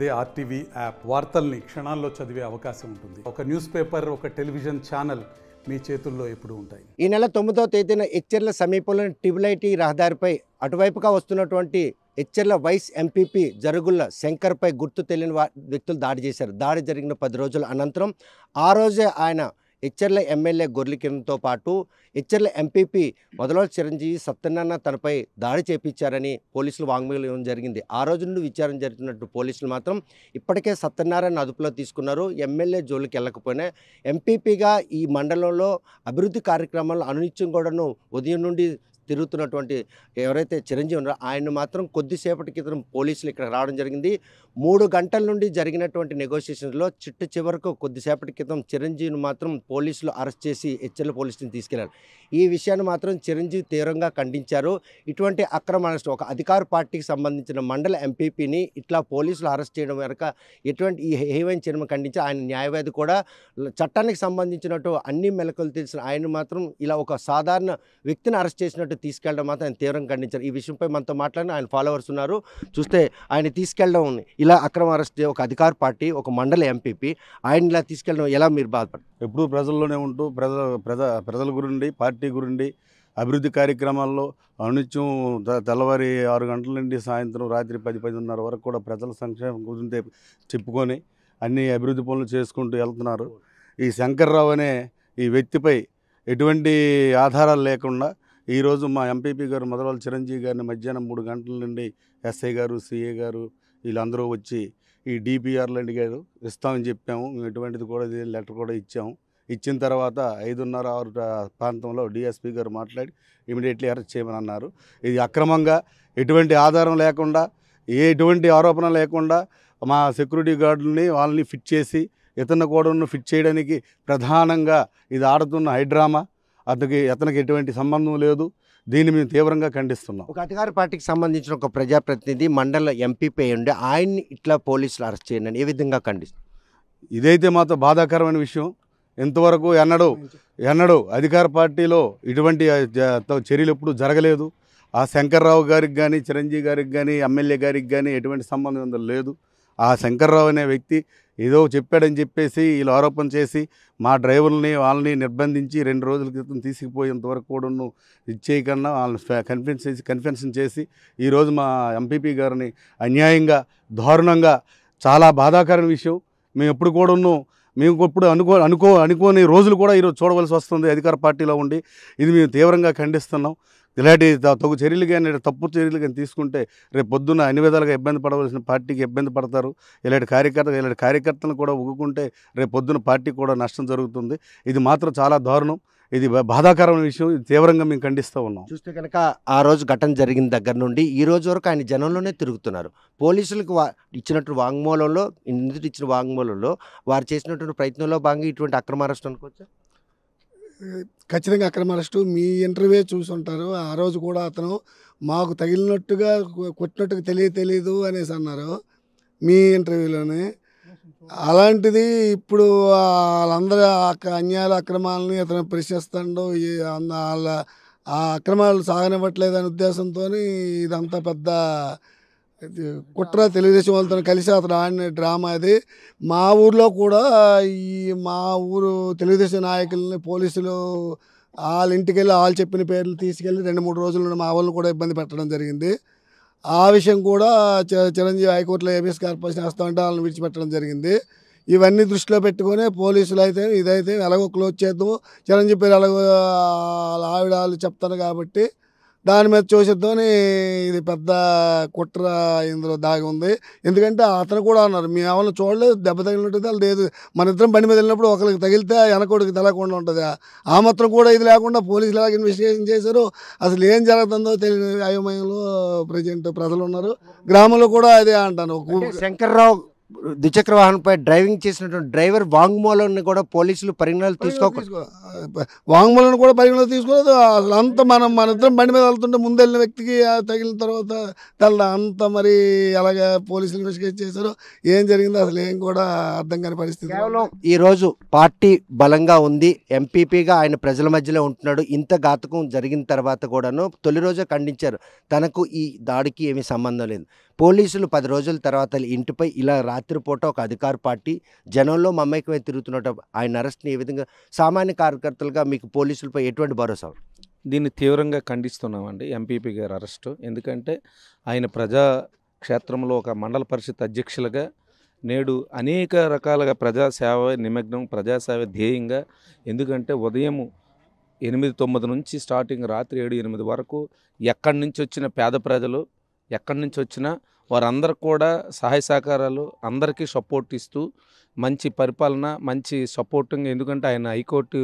అదే RTV app వార్తల్ని క్షణాల్లో చదివే అవకాశం ఉంటుంది. ఒక న్యూస్ పేపర్, ఒక టెలివిజన్ ఛానల్ మీ చేతుల్లో ఎప్పుడూ ఉంటాయి. ఈ నెల 9వ తేదీన ఎచ్చెర్ల సమీపంలోని ట్రిబుల్-ఐటీ రహదారిపై అటువైపుగా వస్తున్నటువంటి ఎచ్చెర్ల వైస్ ఎంపీపీ జరుగుళ్ల శంకర్పై గుర్తు తెలియని వ్యక్తులు దాడి చేశారు. దాడి జరిగిన 10 రోజుల అనంతరం ఆ రోజే ఆయన ఎచ్చెర్ల ఎమ్మెల్యే గొర్రెల కిరణ్తో పాటు ఎచ్చెర్ల ఎంపీపీ మొదలవ చిరంజీవి సత్యనారాయణ తనపై దాడి చేపించారని పోలీసులు వాంగ్మూలం ఇవ్వడం జరిగింది. ఆ రోజు నుండి విచారణ జరుగుతున్నట్టు పోలీసులు మాత్రం ఇప్పటికే సత్యనారాయణ అదుపులో తీసుకున్నారు. ఎమ్మెల్యే జోలికి వెళ్ళకపోయినా ఎంపీపీగా ఈ మండలంలో అభివృద్ధి కార్యక్రమాలను అనునిత్యం కూడాను ఉదయం నుండి తిరుగుతున్నటువంటి ఎవరైతే చిరంజీవి ఉన్నారో ఆయన మాత్రం కొద్దిసేపటి క్రితం పోలీసులు ఇక్కడ రావడం జరిగింది. 3 గంటల నుండి జరిగినటువంటి నెగోషియేషన్స్లో చివరకు కొద్దిసేపటి క్రితం చిరంజీవిని మాత్రం పోలీసులు అరెస్ట్ చేసి ఎచ్చెర్ల పోలీసుని తీసుకెళ్లారు. ఈ విషయాన్ని మాత్రం చిరంజీవి తీవ్రంగా ఖండించారు. ఇటువంటి అక్రమ అరెస్ట్ ఒక అధికార పార్టీకి సంబంధించిన మండల ఎంపీపీని ఇట్లా పోలీసులు అరెస్ట్ చేయడం వెనక ఎటువంటి ఈ హేవైన చర్మ ఖండించి ఆయన న్యాయవాది కూడా చట్టానికి సంబంధించినట్టు అన్ని మెలకులు తెలిసిన ఆయన మాత్రం ఇలా ఒక సాధారణ వ్యక్తిని అరెస్ట్ చేసినట్టు తీసుకెళ్ళడం మాత్రం ఆయన తీవ్రంగా ఖండించారు. ఈ విషయంపై మనతో మాట్లాడిన ఆయన ఫాలోవర్స్ ఉన్నారు. చూస్తే ఆయన తీసుకెళ్ళడం ఇలా అక్రమ అరెస్ట్ ఒక అధికార పార్టీ ఒక మండల ఎంపీపీ ఆయన ఇలా తీసుకెళ్ళడం ఎలా మీరు బాధపడతారు? ఎప్పుడూ ప్రజల్లోనే ఉంటూ ప్రజల గురించి, పార్టీ గురించి, అభివృద్ధి కార్యక్రమాల్లో అనునిత్యం తెల్లవారి 6 గంటల నుండి సాయంత్రం రాత్రి 10-10:30 వరకు కూడా ప్రజల సంక్షేమం గురించి చెప్పుకొని అన్ని అభివృద్ధి పనులు చేసుకుంటూ వెళ్తున్నారు. ఈ శంకర్రావు అనే ఈ వ్యక్తిపై ఎటువంటి ఆధారాలు లేకుండా ఈరోజు మా ఎంపీపీ గారు మొదలవ చిరంజీవి గారిని మధ్యాహ్నం 3 గంటల నుండి ఎస్ఐ గారు, సిఏ గారు వీళ్ళందరూ వచ్చి ఈ డిపిఆర్లు అడిగారు, ఇస్తామని చెప్పాము. మేము ఎటువంటిది కూడా లెటర్ కూడా ఇచ్చాము. ఇచ్చిన తర్వాత 5:30-6 ప్రాంతంలో డిఎస్పీ గారు మాట్లాడి ఇమీడియట్లీ అరెస్ట్ చేయమని అన్నారు. ఇది అక్రమంగా ఎటువంటి ఆధారం లేకుండా ఎటువంటి ఆరోపణ లేకుండా మా సెక్యూరిటీ గార్డులని వాళ్ళని ఫిట్ చేసి ఇతను కూడా ఫిట్ చేయడానికి ప్రధానంగా ఇది ఆడుతున్న హైడ్రామా. అతనికి ఎటువంటి సంబంధం లేదు. దీన్ని మేము తీవ్రంగా ఖండిస్తున్నాం. ఒక అధికార పార్టీకి సంబంధించిన ఒక ప్రజాప్రతినిధి మండల ఎంపీపీ ఉండి ఆయన్ని ఇట్లా పోలీసులు అరెస్ట్ చేయండి ఏ విధంగా ఖండిస్తారు? ఇదైతే మాత్రం బాధాకరమైన విషయం. ఇంతవరకు ఎన్నడూ అధికార పార్టీలో ఇటువంటి చర్యలు ఎప్పుడు జరగలేదు. ఆ శంకర్రావు గారికి కానీ, చిరంజీవి గారికి కానీ, ఎమ్మెల్యే గారికి కానీ ఎటువంటి సంబంధం లేదు. ఆ శంకర్రావు అనే వ్యక్తి ఏదో చెప్పాడని చెప్పేసి వీళ్ళు ఆరోపణ చేసి మా డ్రైవర్లని వాళ్ళని నిర్బంధించి 2 రోజుల క్రితం తీసుకుపోయేంతవరకు కూడా ఇచ్చేయకన్నా వాళ్ళని కన్ఫెన్షన్ చేసి ఈరోజు మా ఎంపీపీ గారిని అన్యాయంగా, దారుణంగా, చాలా బాధాకరమైన విషయం. మేము ఎప్పుడు అనుకోని రోజులు కూడా ఈరోజు చూడవలసి వస్తుంది అధికార పార్టీలో ఉండి. ఇది మేము తీవ్రంగా ఖండిస్తున్నాం. ఇలాంటి తగు చర్యలు కానీ, తప్పు చర్యలు కానీ తీసుకుంటే రేపు పొద్దున్న అన్ని విధాలుగా ఇబ్బంది పడవలసిన పార్టీకి ఇబ్బంది పడతారు. ఇలాంటి కార్యకర్తలను కూడా ఒగ్గుకుంటే రేపు పొద్దున్న పార్టీకి కూడా నష్టం జరుగుతుంది. ఇది మాత్రం చాలా దారుణం. ఇది బాధాకరమైన విషయం. ఇది తీవ్రంగా మేము ఖండిస్తూ ఉన్నాం. చూస్తే కనుక ఆ రోజు ఘటన జరిగిన దగ్గర నుండి ఈ రోజు వరకు ఆయన జనంలోనే తిరుగుతున్నారు. పోలీసులకు ఇచ్చినటువంటి వాంగ్మూలంలో, ఇచ్చిన వాంగ్మూలంలో వారు చేసినటువంటి ప్రయత్నంలో భాగంగా ఇటువంటి అక్రమ అరెస్ట్ అనుకోవచ్చా? ఖచ్చితంగా అక్రమ అరెస్టు. మీ ఇంటర్వ్యూ చూసుంటారు. ఆ రోజు కూడా అతను మాకు తగిలినట్టుగా కొట్టినట్టుగా తెలియదు అనేసి అన్నారు మీ ఇంటర్వ్యూలోనే. అలాంటిది ఇప్పుడు వాళ్ళందరూ అన్యాయాల అక్రమాలని అతను ప్రశ్నిస్తాడు. వాళ్ళ ఆ అక్రమాలు సాగనివ్వట్లేదు అనే ఉద్దేశంతో ఇదంతా పెద్ద కుట్ర తెలుగుదేశం వాళ్ళతో కలిసి అతను ఆడిన డ్రామా అది. మా ఊర్లో కూడా మా ఊరు తెలుగుదేశం నాయకులని పోలీసులు వాళ్ళ ఇంటికి వెళ్ళి వాళ్ళు చెప్పిన పేర్లు తీసుకెళ్ళి 2-3 రోజులు మా వాళ్ళని కూడా ఇబ్బంది పెట్టడం జరిగింది. ఆ విషయం కూడా చిరంజీవి హైకోర్టులో ఏబిఎస్ కార్పొరేషన్ వేస్తామంటే వాళ్ళని విడిచిపెట్టడం జరిగింది. ఇవన్నీ దృష్టిలో పెట్టుకొని పోలీసులు అయితే ఇదైతే ఎలాగో క్లోజ్ చేద్దాము, చిరంజీవి పేరు ఎలాగో ఆవిడ వాళ్ళు చెప్తాను కాబట్టి దాని మీద చూసిద్దామని ఇది పెద్ద కుట్ర ఇందులో దాగి ఉంది. ఎందుకంటే అతను కూడా అన్నారు మీ ఎవరిని చూడలేదు, దెబ్బ తగిలినట్టు అది లేదు. మన ఇద్దరం బండి మీద వెళ్ళినప్పుడు ఒకరికి తగిలితే వెనకొడికి తెలకుండా ఉంటుంది. ఆ మాత్రం కూడా ఇది లేకుండా పోలీసులు ఎలాగ ఇన్వెస్టిగేషన్ చేశారు, అసలు ఏం జరుగుతుందో తెలియని అయోమయంలో ప్రజలు ఉన్నారు. గ్రామంలో కూడా అదే అంటాను. శంకర్రావు ద్విచక్ర వాహనంపై డ్రైవింగ్ చేసినటువంటి డ్రైవర్ వాంగ్మూలాన్ని కూడా పోలీసులు పరిగణనలు వాంగ్మూలం కూడా పరిగణలో తీసుకోలేదు. అసలు అంత మన ఇద్దరం బండి మీద వెళ్తుంటే ముందు వెళ్ళిన వ్యక్తికి తగిలిన తర్వాత తెల్ల అంత మరి ఎలాగ పోలీసులు ఇన్వెస్టిగేట్ చేశారో ఏం జరిగిందో అసలు ఏం కూడా అర్థం కాని పరిస్థితి. కేవలం ఈరోజు పార్టీ బలంగా ఉంది, ఎంపీపీగా ఆయన ప్రజల మధ్యలో ఉంటున్నాడు. ఇంత ఘాతకం జరిగిన తర్వాత కూడాను తొలి రోజే ఖండించారు, తనకు ఈ దాడికి ఏమీ సంబంధం లేదు. పోలీసులు 10 రోజుల తర్వాత ఇంటిపై ఇలా రాత్రిపూట ఒక అధికార పార్టీ జనంలో మమ్మకమై తిరుగుతున్నట్టు ఆయన అరెస్ట్ని ఏ విధంగా సామాన్య కార్యకర్తలుగా మీకు పోలీసులపై ఎటువంటి భరోసా? దీన్ని తీవ్రంగా ఖండిస్తున్నామండి ఎంపీపీ గారి అరెస్టు. ఎందుకంటే ఆయన ప్రజా క్షేత్రంలో ఒక మండల పరిషత్ అధ్యక్షులుగా నేడు అనేక రకాలుగా ప్రజాసేవ నిమగ్నం, ప్రజాసేవ ధ్యేయంగా. ఎందుకంటే ఉదయం 8-9 నుంచి స్టార్టింగ్ రాత్రి 7-8 వరకు ఎక్కడి నుంచి వచ్చిన పేద ప్రజలు, ఎక్కడి నుంచి వచ్చినా వారందరూ కూడా సహాయ సహకారాలు అందరికీ సపోర్ట్ ఇస్తూ మంచి పరిపాలన, మంచి సపోర్టింగ్. ఎందుకంటే ఆయన హైకోర్టు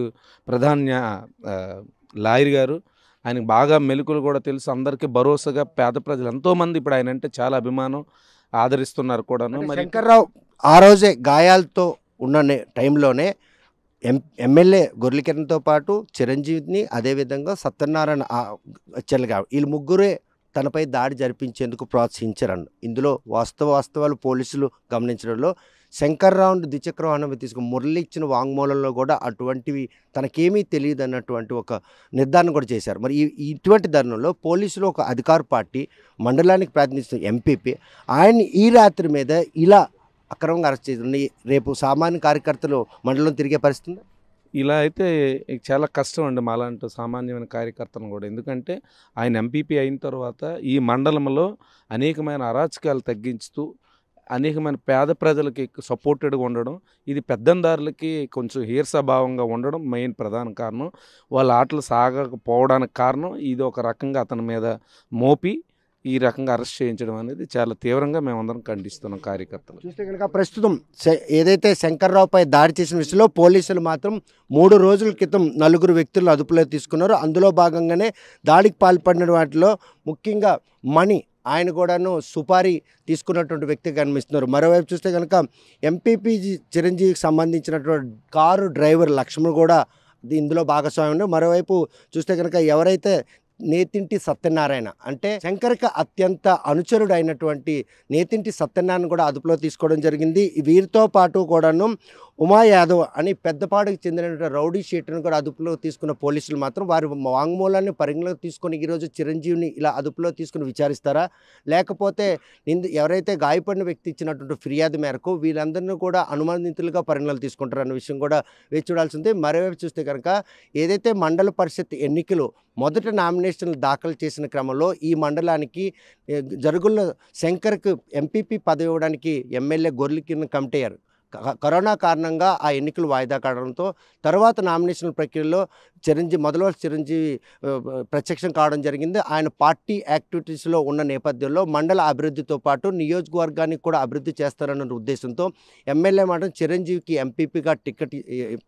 ప్రధాన లాయర్ గారు, ఆయనకు బాగా మెలకులు కూడా తెలుసు. అందరికీ భరోసాగా పేద ప్రజలు ఎంతోమంది ఇప్పుడు ఆయన అంటే చాలా అభిమానం, ఆదరిస్తున్నారు కూడాను. మరి శంకర్రావు ఆ రోజే గాయాలతో ఉన్న టైంలోనే ఎమ్మెల్యే గొర్రెకిరణ్తో పాటు చిరంజీవిని, అదేవిధంగా సత్యనారాయణ చెల్లగా వీళ్ళు ముగ్గురే తనపై దాడి జరిపించేందుకు ప్రోత్సహించారన్న. ఇందులో వాస్తవాలు పోలీసులు గమనించడంలో శంకర్రావును ద్విచక్ర వాహనం తీసుకుని మురళి ఇచ్చిన వాంగ్మూలంలో కూడా అటువంటివి తనకేమీ తెలియదు అన్నటువంటి ఒక నిర్ధారణ కూడా చేశారు. మరి ఇటువంటి తరుణంలో పోలీసులు ఒక అధికార పార్టీ మండలానికి ప్రాతినిధ్యం ఎంపీపీ ఆయన్ని ఈ రాత్రి మీద ఇలా అక్రమంగా అరెస్ట్ చేసి రేపు సామాన్య కార్యకర్తలు మండలం తిరిగే పరిస్థితి ఇలా అయితే చాలా కష్టం అండి మాలాంటి సామాన్యమైన కార్యకర్తలను కూడా. ఎందుకంటే ఆయన ఎంపీపీ అయిన తర్వాత ఈ మండలంలో అనేకమైన అరాచకాలు తగ్గించుతూ అనేకమైన పేద ప్రజలకి సపోర్టెడ్గా ఉండడం, ఇది పెద్దందారులకి కొంచెం హీర్సభావంగా ఉండడం మెయిన్ ప్రధాన కారణం. వాళ్ళ ఆటలు సాగకపోవడానికి కారణం ఇది. ఒక రకంగా అతని మీద మోపి ఈ రకంగా అరెస్ట్ చేయించడం అనేది చాలా తీవ్రంగా మేమందరం ఖండిస్తున్నాం కార్యకర్తలు. చూస్తే కనుక ప్రస్తుతం ఏదైతే శంకర్రావుపై దాడి చేసిన విషయంలో పోలీసులు మాత్రం 3 రోజుల క్రితం 4 వ్యక్తులను అదుపులో తీసుకున్నారు. అందులో భాగంగానే దాడికి పాల్పడిన వాటిలో ముఖ్యంగా మణి ఆయన కూడాను సుపారీ తీసుకున్నటువంటి వ్యక్తి కనిపిస్తున్నారు. మరోవైపు చూస్తే కనుక ఎంపీపీ చిరంజీవికి సంబంధించినటువంటి కారు డ్రైవర్ లక్ష్మణ్ కూడా ఇందులో భాగస్వామ్యం. మరోవైపు చూస్తే కనుక ఎవరైతే నేతింటి సత్యనారాయణ అంటే శంకర్కి అత్యంత అనుచరుడు అయినటువంటి నేతింటి సత్యనారాయణ కూడా అదుపులో తీసుకోవడం జరిగింది. వీరితో పాటు కూడాను ఉమా యాదవ్ అని పెద్దపాడుకు చెందినటువంటి రౌడీ షీటర్ను కూడా అదుపులో తీసుకున్న పోలీసులు మాత్రం వారి వాంగ్మూలాన్ని పరిగణలోకి తీసుకొని ఈరోజు చిరంజీవిని ఇలా అదుపులో తీసుకుని విచారిస్తారా, లేకపోతే ఎవరైతే గాయపడిన వ్యక్తి ఇచ్చినటువంటి ఫిర్యాదు మేరకు వీళ్ళందరినీ కూడా అనుమానితులుగా పరిగణలోకి తీసుకుంటారన్న విషయం కూడా వేచి చూడాల్సింది. మరోవైపు చూస్తే కనుక ఏదైతే మండల పరిషత్ ఎన్నికలు మొదట నామినేషన్లు దాఖలు చేసిన క్రమంలో ఈ మండలానికి జరుగుల శంకర్కు ఎంపీపీ పదవి ఇవ్వడానికి ఎమ్మెల్యే గొర్రెకిరణ్ కమిటీ అయ్యారు. కరోనా కారణంగా ఆ ఎన్నికలు వాయిదా కావడంతో తర్వాత నామినేషన్ ప్రక్రియలో మొదటి చిరంజీవి ప్రత్యక్షం కావడం జరిగింది. ఆయన పార్టీ యాక్టివిటీస్లో ఉన్న నేపథ్యంలో మండల అభివృద్ధితో పాటు నియోజకవర్గానికి కూడా అభివృద్ధి చేస్తారన్న ఉద్దేశంతో ఎమ్మెల్యే మాత్రం చిరంజీవికి ఎంపీపీగా టికెట్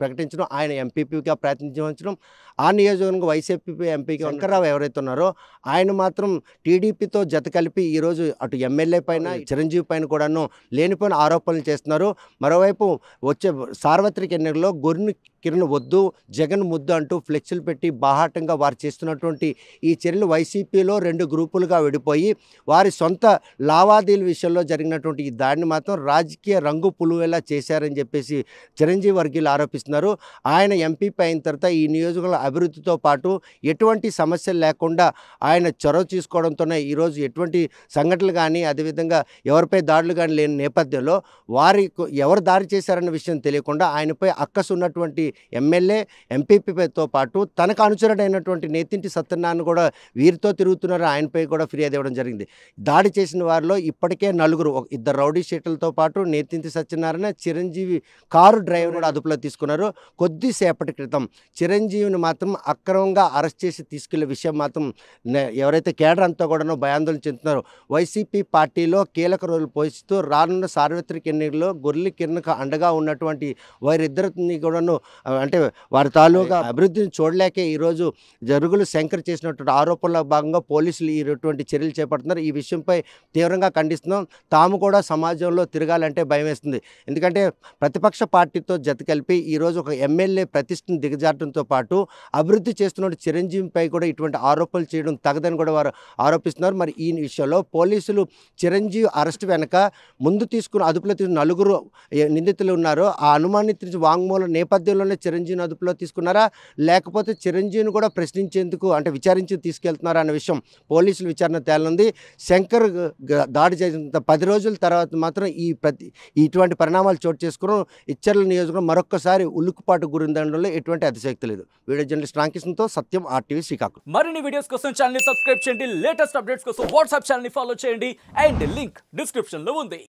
ప్రకటించడం, ఆయన ఎంపీపీగా ప్రాతినిధ్యం వహించడం, ఆ నియోజకవర్గం వైసీపీ ఎంపీగా శంకర్రావు ఎవరైతే ఉన్నారో ఆయన మాత్రం టీడీపీతో జత కలిపి ఈరోజు అటు ఎమ్మెల్యే పైన చిరంజీవి పైన కూడాను లేనిపోయిన ఆరోపణలు చేస్తున్నారు. మరోవైపు వచ్చే సార్వత్రిక ఎన్నికల్లో గొర్రెకిరణ్ వద్దు, జగన్ ముద్దు అంటూ ఫ్లెక్సీలు పెట్టి బాహాటంగా వారు చేస్తున్నటువంటి ఈ చర్యలు వైసీపీలో 2 గ్రూపులుగా విడిపోయి వారి సొంత లావాదేవీల విషయంలో జరిగినటువంటి ఈ దాడిని మాత్రం రాజకీయ రంగు పులువేలా చేశారని చెప్పేసి చిరంజీవి వర్గీయులు ఆరోపిస్తున్నారు. ఆయన ఎంపీపీ అయిన తర్వాత ఈ నియోజకవర్గ అభివృద్ధితో పాటు ఎటువంటి సమస్యలు లేకుండా ఆయన చొరవ తీసుకోవడంతోనే ఈరోజు ఎటువంటి సంఘటనలు కానీ అదేవిధంగా ఎవరిపై దాడులు కానీ లేని నేపథ్యంలో ఎవరు దాడి చేశారన్న విషయం తెలియకుండా ఆయనపై అక్కసు ఉన్నటువంటి ఎమ్మెల్యే ఎంపీపీతో పాటు తనకు అనుచరుడైనటువంటి నేతింటి సత్యనారాయణ కూడా వీరితో తిరుగుతున్నారు. ఆయనపై కూడా ఫిర్యాదు ఇవ్వడం జరిగింది. దాడి చేసిన వారిలో ఇప్పటికే 4 2 రౌడీ షీటర్లతో పాటు నేతింటి సత్యనారాయణ, చిరంజీవి కారు డ్రైవర్ కూడా అదుపులో తీసుకున్నారు. కొద్దిసేపటి క్రితం చిరంజీవిని మాత్రం అక్రమంగా అరెస్ట్ చేసి తీసుకెళ్లే విషయం మాత్రం ఎవరైతే కేడర్ అంతా కూడా భయాందోళన చెందుతున్నారో వైసీపీ పార్టీలో కీలక రోలు పోషిస్తూ రానున్న సార్వత్రిక ఎన్నికల్లో గొర్రెకిరణ్ కిరణ్కు అండగా ఉన్నటువంటి వారిద్దరిని కూడాను అంటే వారి తాలూకా అభివృద్ధిని చూడలేకే ఈరోజు జరుగులు శంకర్ చేసినటువంటి ఆరోపణలో భాగంగా పోలీసులు ఇటువంటి చర్యలు చేపడుతున్నారు. ఈ విషయంపై తీవ్రంగా ఖండిస్తున్నాం. తాము కూడా సమాజంలో తిరగాలంటే భయం వేస్తుంది. ఎందుకంటే ప్రతిపక్ష పార్టీతో జత కలిపి ఈరోజు ఒక ఎమ్మెల్యే ప్రతిష్టను దిగజారడంతో పాటు అభివృద్ధి చేస్తున్న చిరంజీవిపై కూడా ఇటువంటి ఆరోపణలు చేయడం తగదని కూడా వారు ఆరోపిస్తున్నారు. మరి ఈ విషయంలో పోలీసులు చిరంజీవి అరెస్ట్ వెనక ముందు తీసుకున్న అదుపులో తీసుకున్న 4 నిందితులు ఉన్నారో ఆ అనుమానిత వాంగ్మూలం నేపథ్యంలోనే చిరంజీవిని అదుపులో తీసుకున్నారా, లేకపోతే చిరంజీవిని కూడా ప్రశ్నించేందుకు అంటే విచారించి తీసుకెళ్తున్నారా అనే విషయం పోలీసులు విచారణ తేలనుంది. శంకర్ దాడి చేసిన 10 రోజుల తర్వాత మాత్రం ఇటువంటి పరిణామాలు చోటు చేసుకుని ఇచ్చర్ల నియోజకవర్గం మరొక్కసారి ఉలుక్కుపాటు గురిందనడంలో ఎటువంటి అతిశక్తి లేదు. వీడియో జర్నలిస్ట్ రాంకిషన్తో సత్యం, RTV శ్రీకాకుళం. మరిన్ని వీడియోస్ కోసం ఛానల్ ని సబ్స్క్రైబ్ చేయండి. లేటెస్ట్ అప్డేట్స్ కోసం వాట్సాప్ ఛానల్ ని ఫాలో చేయండి. అండ్ లింక్ డిస్క్రిప్షన్ లో ఉంది.